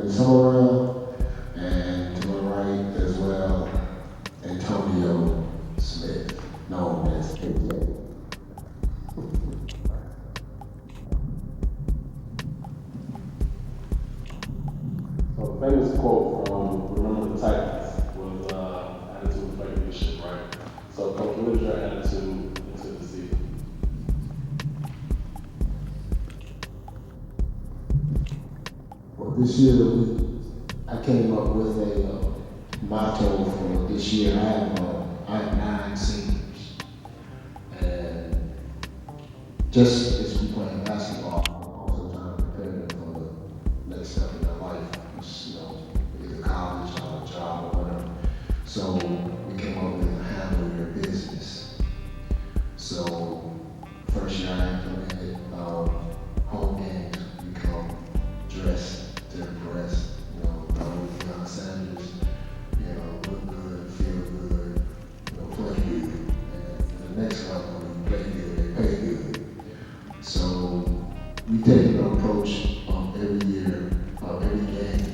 Sorrell, and to my right as well, Antonio Smith, known as KJ. So the famous quote from Remember the Titans was attitude reflects leadership, right? So Coach, what is your attitude into the season? Well, this year I came up with a motto for this year. I have 9 seniors, and just as we play basketball, I'm also trying to prepare them for the next step in their life, which, either college or a job or whatever. So we came up with handle your business. So first year I implemented home games become dress to impress. Deion Sanders, look good, feel good, play good. And the next level, when you play good, they pay good. So we take an approach every year, every game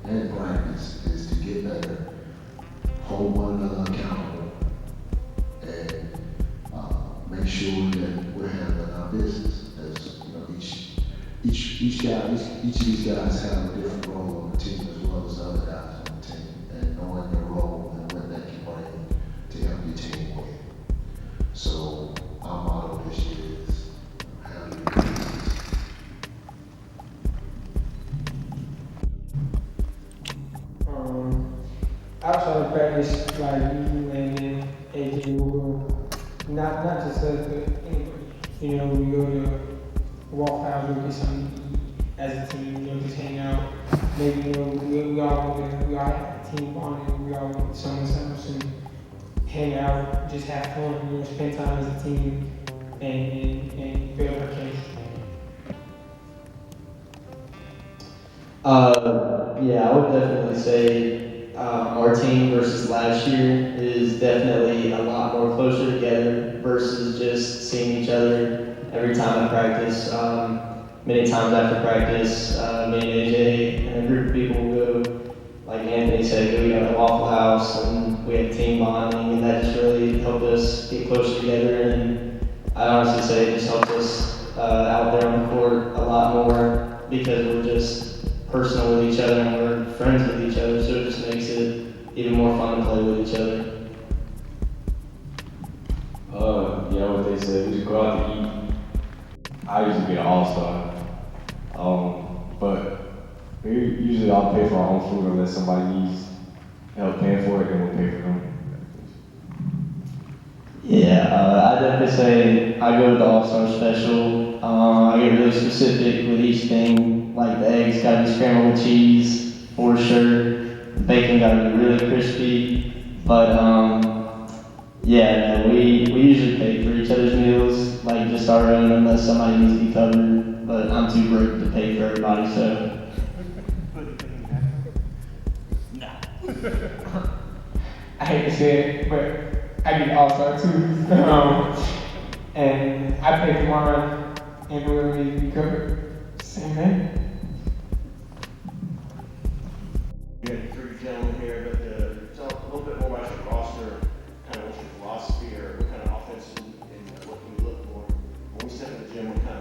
and practice is to get better, hold one another accountable, and make sure that we're handling our business. As each of these guys have a different role on the team as well as other guys on the team, and knowing their role and what they can bring to help your team win. So our motto this year is handle your business. Outside of practice, like you and AJ will not just us, but anybody. We go to Waffle House, we get something to eat as a team, just hang out. Maybe, we all have a team bonding, we all get someone's house and hang out, just have fun, spend time as a team and build our case. Yeah, I would definitely say our team versus last year is definitely a lot more closer together versus just seeing each other every time at practice. Many times after practice, me and AJ and a group of people will go, like Anthony said, go to the Waffle House, and we have team bonding, and that just really helped us get closer together. And I honestly say it just helped us out there on the court a lot more because we're just personal with each other and we're friends with each other, so it just makes it even more fun to play with each other. Yeah, what they said, we just go out to eat. I usually be an all-star. But usually I'll pay for our own food unless somebody needs help paying for it, then we'll pay for them. Yeah, I definitely say I go with the All-Star Special. I get really specific with each thing, like the eggs gotta be scrambled with cheese, for sure. The bacon gotta be really crispy. But yeah, no, we usually pay for each other's meals, like just our own unless somebody needs to be covered. But I'm too broke to pay for everybody, so. I hate to say it, but I get all-star too. And I pay for mine and whoever needs to be covered. Same thing. You had 3 gentlemen here, but tell a little bit more about your roster, kind of what's your philosophy or what kind of offense and what can you look for. When we step in the gym, what kind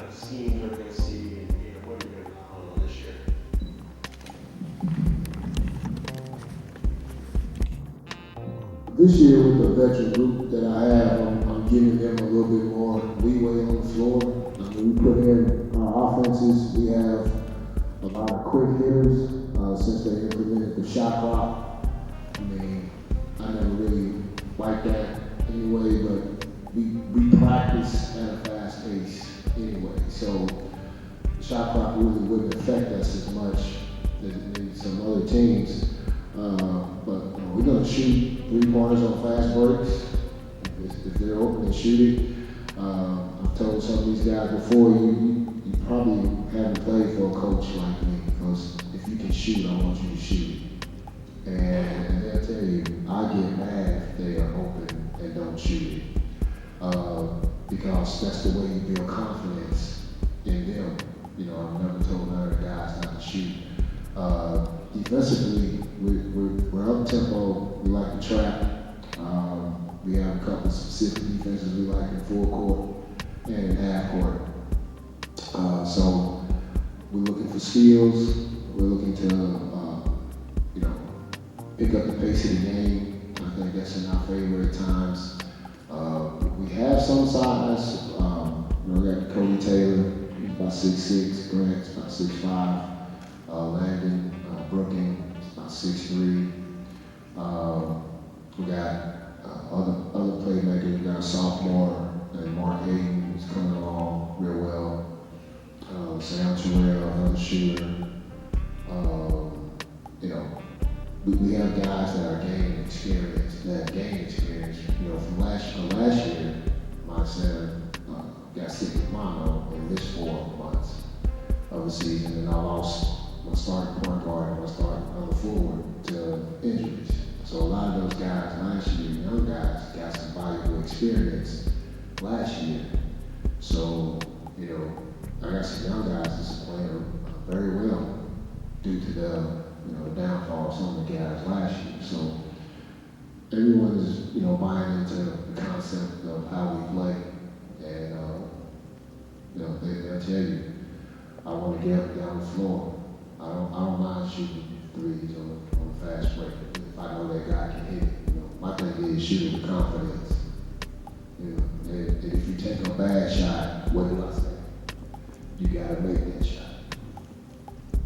of schemes are we going to see and what are you going to on this year? This year with the veteran group that I have, I'm giving them a little bit more leeway on the floor. We put in our offenses, we have a lot of quick hitters since they implemented the shot clock. I never really liked that anyway, but we practice at a fast pace anyway. So the shot clock really wouldn't affect us as much as maybe some other teams. But we're going to shoot 3-pointers on fast breaks. If they're open, they shoot it. I've told some of these guys before, you probably haven't played for a coach like me, because if you can shoot, I want you to shoot. And they'll tell you, I get mad if they are open and don't shoot it. Because that's the way you build confidence in them. I've never told none of the guys not to shoot. Defensively, we're up tempo. We like to trap. We have a couple of specific defenses we like in full court and in half court. So we're looking for steals. We're looking to, pick up the pace of the game. I think that's in our favor at times. We have some size. We got Cody Taylor, he's about 6'6", Grant's about 6'5", Landon Brooking is about 6'3". We got other playmakers. We got a sophomore named Mark Hayden, who's coming along real well. Sam Terrell, another shooter. We have guys that are gaining experience, from last year, my son got sick with mono and missed 4 months of the season, and I lost my starting point guard and my starting other forward to injuries. So a lot of those guys last year, young guys, got some valuable experience last year. So, I got some young guys that's playing very well due to the downfall of some of the guys last year. So everyone is, buying into the concept of how we play, and they'll tell you, I want to get up and down the floor. I don't mind shooting threes on a fast break if I know that guy can hit it. My thing is shooting with confidence. And if you take a bad shot, what do I say? You gotta make that shot.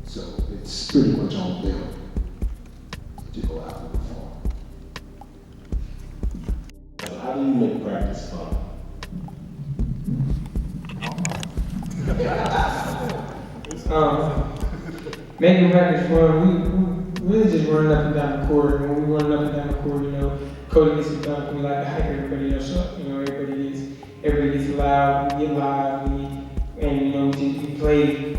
So it's pretty much on them to go out and perform. So how do you make practice fun? Making practice fun, we really just running up and down the court. And when we run up and down the court, Cody gets it done, we like to hype everybody else up. Everybody gets loud, we get live, we play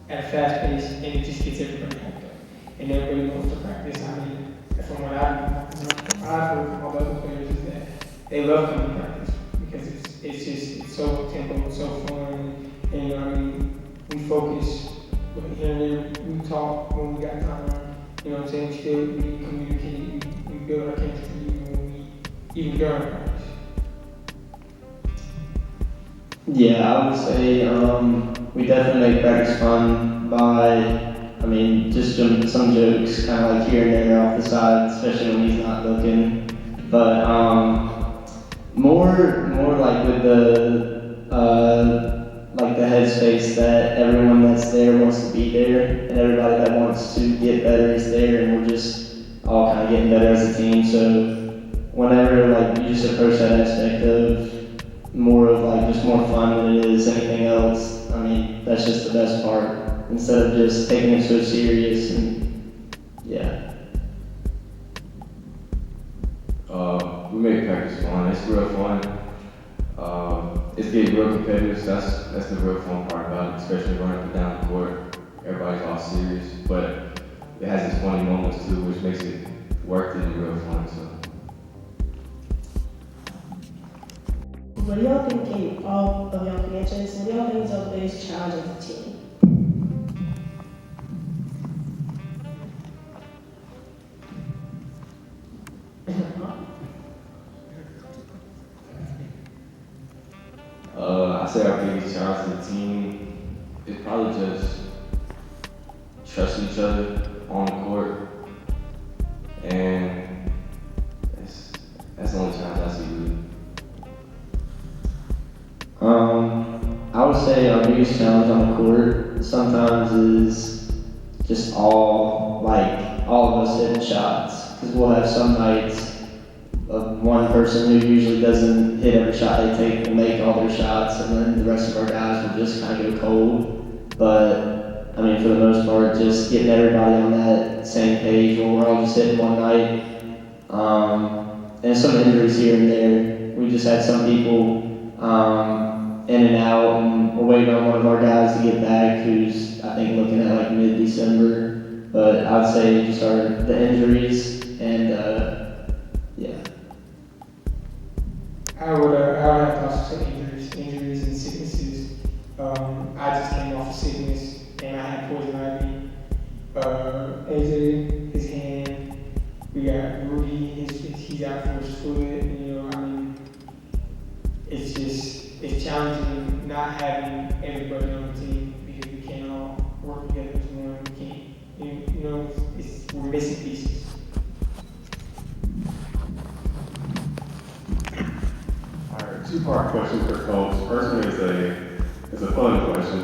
at a fast pace, and it just gets everybody hyped up. And everybody wants to practice. From what I've heard from all the other players is that they love coming to practice because it's so tempo, it's so fun, and we focus. Here and there, we talk when we got time. We still we communicate, we build our chemistry even during practice. Yeah, I would say we definitely make practice fun by, just doing some jokes, kind of like here and there off the side, especially when he's not looking. But more like with the headspace that everyone that's there wants to be there, and everybody that wants to get better is there, and we're just all kind of getting better as a team. So whenever you just approach that aspect of more of just more fun than it is anything else, that's just the best part. Instead of just taking it so serious, and yeah. We make practice fun. It's real fun. It's getting real competitive. So that's the real fun part about it, especially running up and down the court. Everybody's all serious, but it has its funny moments too, which makes it worth it and real fun. So. What do y'all think in all of y'all franchises? What do y'all think is our biggest challenge as a team? I say our biggest challenge to the team is probably just trusting each other on the court, and that's the only challenge I see really. I would say our biggest challenge on the court sometimes is just all of us hitting shots, because we'll have some nights of one person who usually doesn't hit every shot they take will make all their shots, and then the rest of our guys will just kind of go cold. But for the most part, just getting everybody on that same page where we're all just hitting one night. And some injuries here and there. We just had some people in and out, and we're waiting on one of our guys to get back, who's I think looking at mid-December. But I'd say just the injuries and yeah. I would have to also say injuries and sicknesses. I just came off of sickness, and I had poison ivy, missing pieces. All right, two-part question for Coach. First one is a fun question.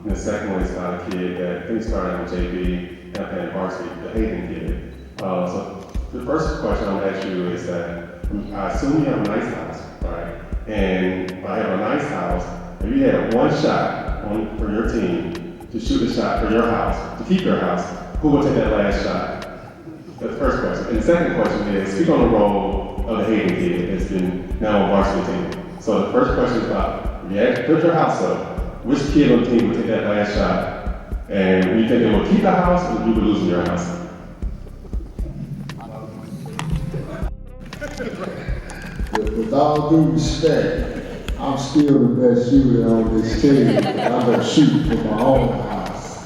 And the second one is about a kid that I think started on JV and playing varsity, the Hayden kid. So the first question I'm gonna ask you is that I assume you have a nice house, right? And by having a nice house, if you had one shot for your team to shoot a shot for your house, to keep your house, who would take that last shot? That's the first question. And the second question is, speak on the role of the Hayden kid that's been now on varsity team. So the first question is about, if you had to put your house up, which kid on the team would take that last shot? And do you think they would keep the house or you would lose your house? With all due respect, I'm still the best shooter on this team. I'm gonna shoot for my own house.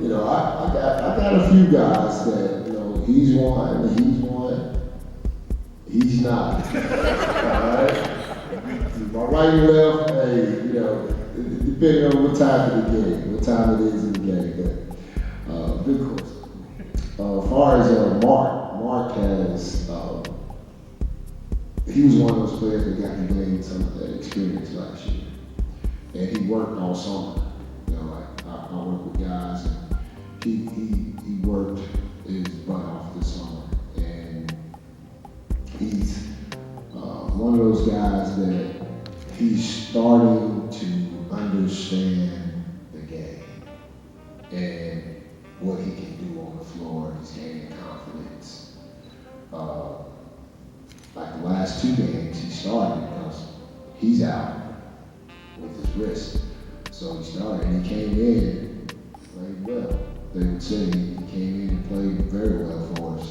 I got a few guys that, he's one, he's not. All right? My right and left, hey, depending on what time of the game, what time it is in the game. But good question. As far as Mark has, he was one of those players that got to gain some of that experience last year. And he worked all summer. I work with guys, and he worked his butt off this summer. And he's one of those guys that he's starting to understand the game and what he can do on the floor. He's gaining confidence. Like the last two games he started because he's out with his wrist. So he started and he came in, played well. They would say he came in and played very well for us.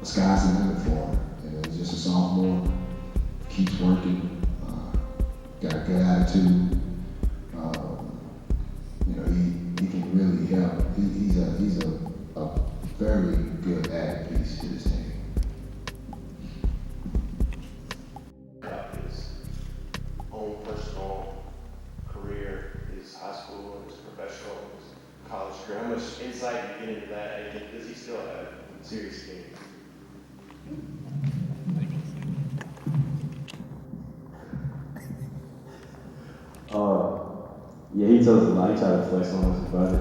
The sky's the limit for him. And he's just a sophomore, keeps working, got a good attitude. He can really help. He's a very good added piece to this team. About his own personal career, his high school, his professional, his college career. How much insight do you get into that? And does he still have serious game? Yeah, he tells a lot. He tries to flex on us about it,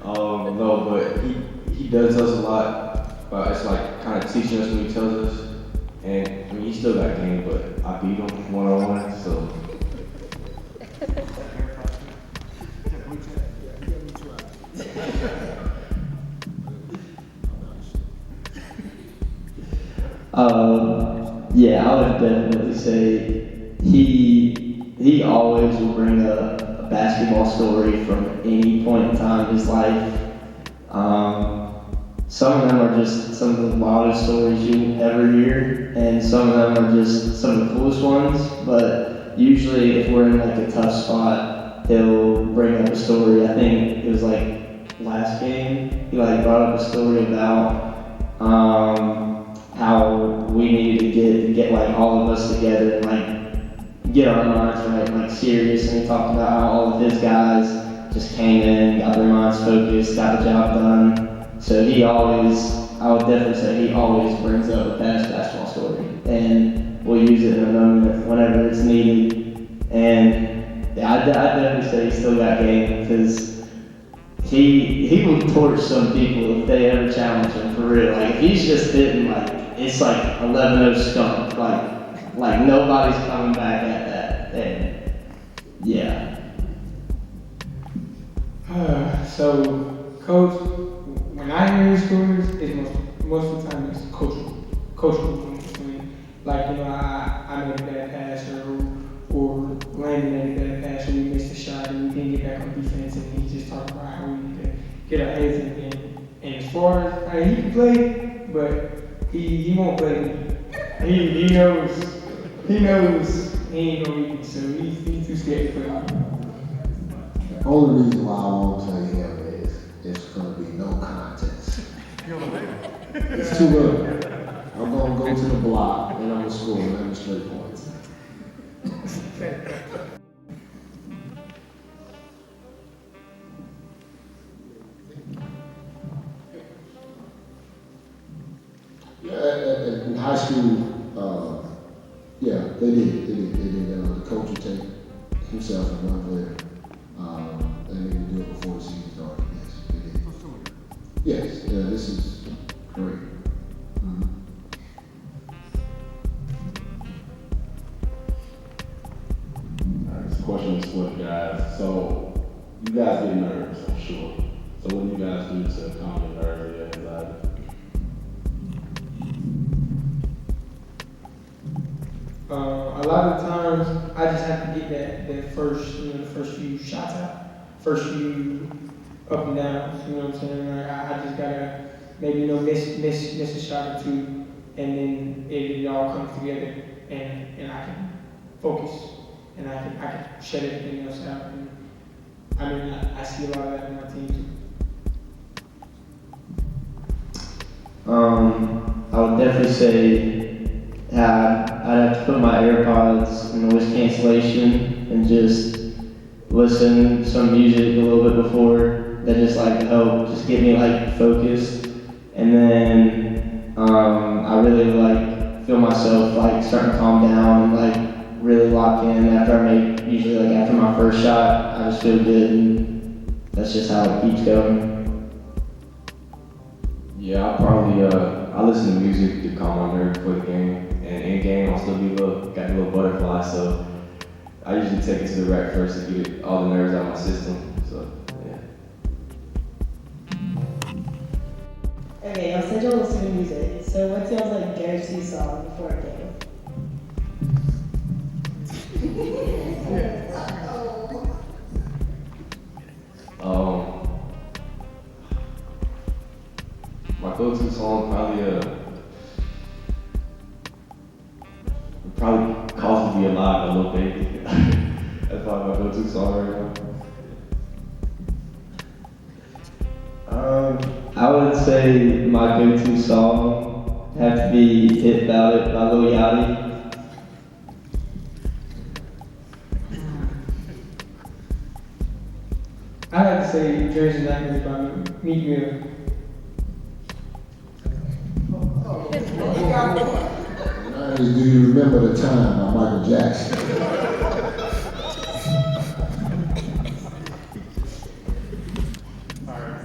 No, but he does tell us a lot. But it's like kind of teaching us when he tells us. And I mean, he still got game, but I beat him 1-on-1, so. Yeah, I would definitely say he always will bring a basketball story from any point in time in his life. Some of them are just some of the wildest stories you ever hear, and some of them are just some of the coolest ones. But usually, if we're in like a tough spot, he'll bring up a story. I think it was like last game, he like brought up a story about how we needed to get like all of us together and like get our minds right, like serious. And he talked about how all of his guys just came in, got their minds focused, got the job done. So I would definitely say he always brings up a past basketball story, and we'll use it in a moment whenever it's needed. And yeah, I'd definitely say he's still got game because he will torch some people if they ever challenge him for real. Like if he's just hitting it's like 11-0 skunk, like nobody's coming back at that. And yeah. So, Coach, when I hear his stories, it's most of the time it's coachable. I made a bad pass or Landon made a bad pass or we missed a shot and we didn't get back on defense and he just talked about how we need to get our heads in the game. And as far as, he can play, but he won't play me. He knows he ain't gonna beat me, so he's too scared to play me. The only reason why I won't play him is it's gonna be no contest. It's too early. I'm gonna go to the block and I'm gonna score 11 straight points. school, yeah, they did. The coach would take himself and one player, and they would do it before the season started. Yes, they did. Yes, yeah, this is great. Mhm. Alright, this question is for you guys. So, you guys get nervous, I'm sure. So what do you guys do to calm your nerves or your anxiety? A lot of times, I just have to get that first, the first few shots out, first few up and downs. You know what I'm saying? Like I just gotta maybe miss a shot or two, and then it all comes together, and I can focus, and I can shut everything else out. And I mean, I see a lot of that in my team too. I would definitely say I'd have to put my AirPods in noise cancellation and just listen to some music a little bit before. That just like help, just get me like focused. And then I really like feel myself like starting to calm down and like really lock in after I make, usually like after my first shot, I just feel good, and that's just how it keeps going. Yeah, I listen to music to calm my nerves before the game, and in game I'll still got a little butterfly, so I usually take it to the rack first to get all the nerves out of my system. So yeah. Okay, y'all said y'all listen to music. So what's y'all's like go-to song before a game? My go-to song probably Cause to Be Alive, a little baby. That's probably my go-to song right now. I would say my go-to song have to be "Hit About It" by Lil Yachty. I have to say Jersey Nightmares by Meek Mill. Do you remember the time by Michael Jackson?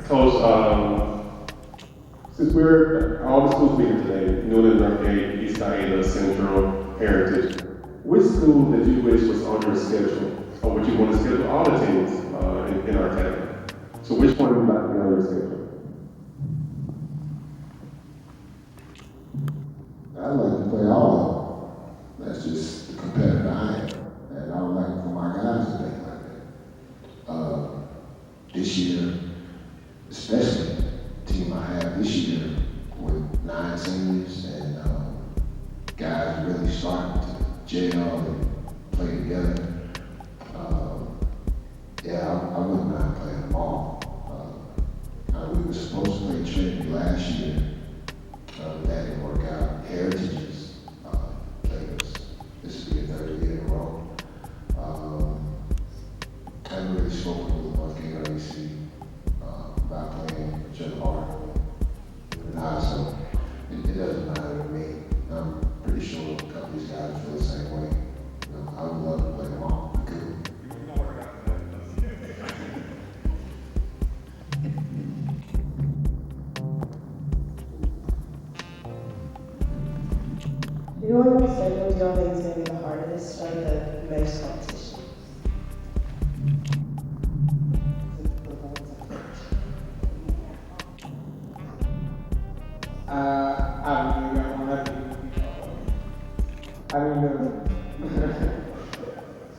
Coach, since we're all the schools meeting today, Newland, Northgate, East Ida, Central, Heritage, which school that you wish was on your schedule, or would you want to schedule all the teams in our academy? So which one would you like to be on your schedule? I'd like to play all of them. That's just the competitor I am, and I would like for my guys to think like that. This year, especially the team I have this year with 9 seniors and guys really starting to gel and play together. I wouldn't mind playing them all. We were supposed to play Trinity last year. That didn't work out. Heritage's played us. This will be a third year in a row. I haven't really spoken with Northgate REC about playing Jim Hart. So it doesn't matter to me. I'm pretty sure a couple of these guys feel the same way. I would love to play them all. I could. Who on your schedule do y'all think is going to be the hardest or the most competition? I don't really got one. I don't know.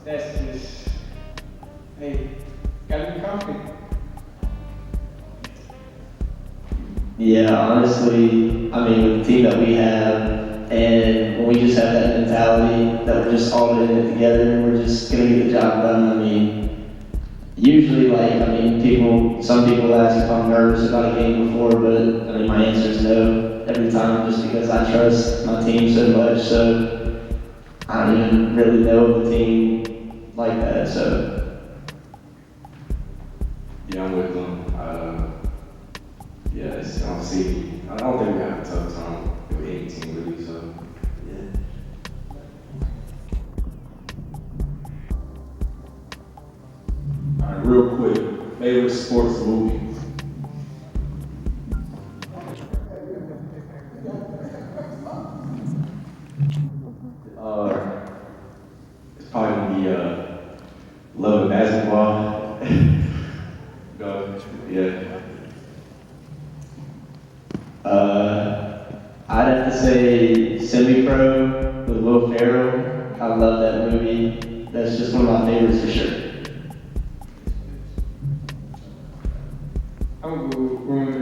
That's just, hey, gotta be confident. Yeah, honestly, I mean, with the team that we have, and when we just have that mentality that we're just all in it together and we're just gonna get the job done, I mean, usually, some people ask if I'm nervous about a game before, but I mean, my answer is no every time just because I trust my team so much, so I don't even really know the team like that, so. Yeah, I'm with them. Yeah, I don't think we have a tough time with any team really, so favorite sports movie? It's probably gonna be Love of Basketball. Go, yeah. I'd have to say Semi-Pro with Will Ferrell. I love that movie. That's just one of my favorites for sure. I'm gonna go Room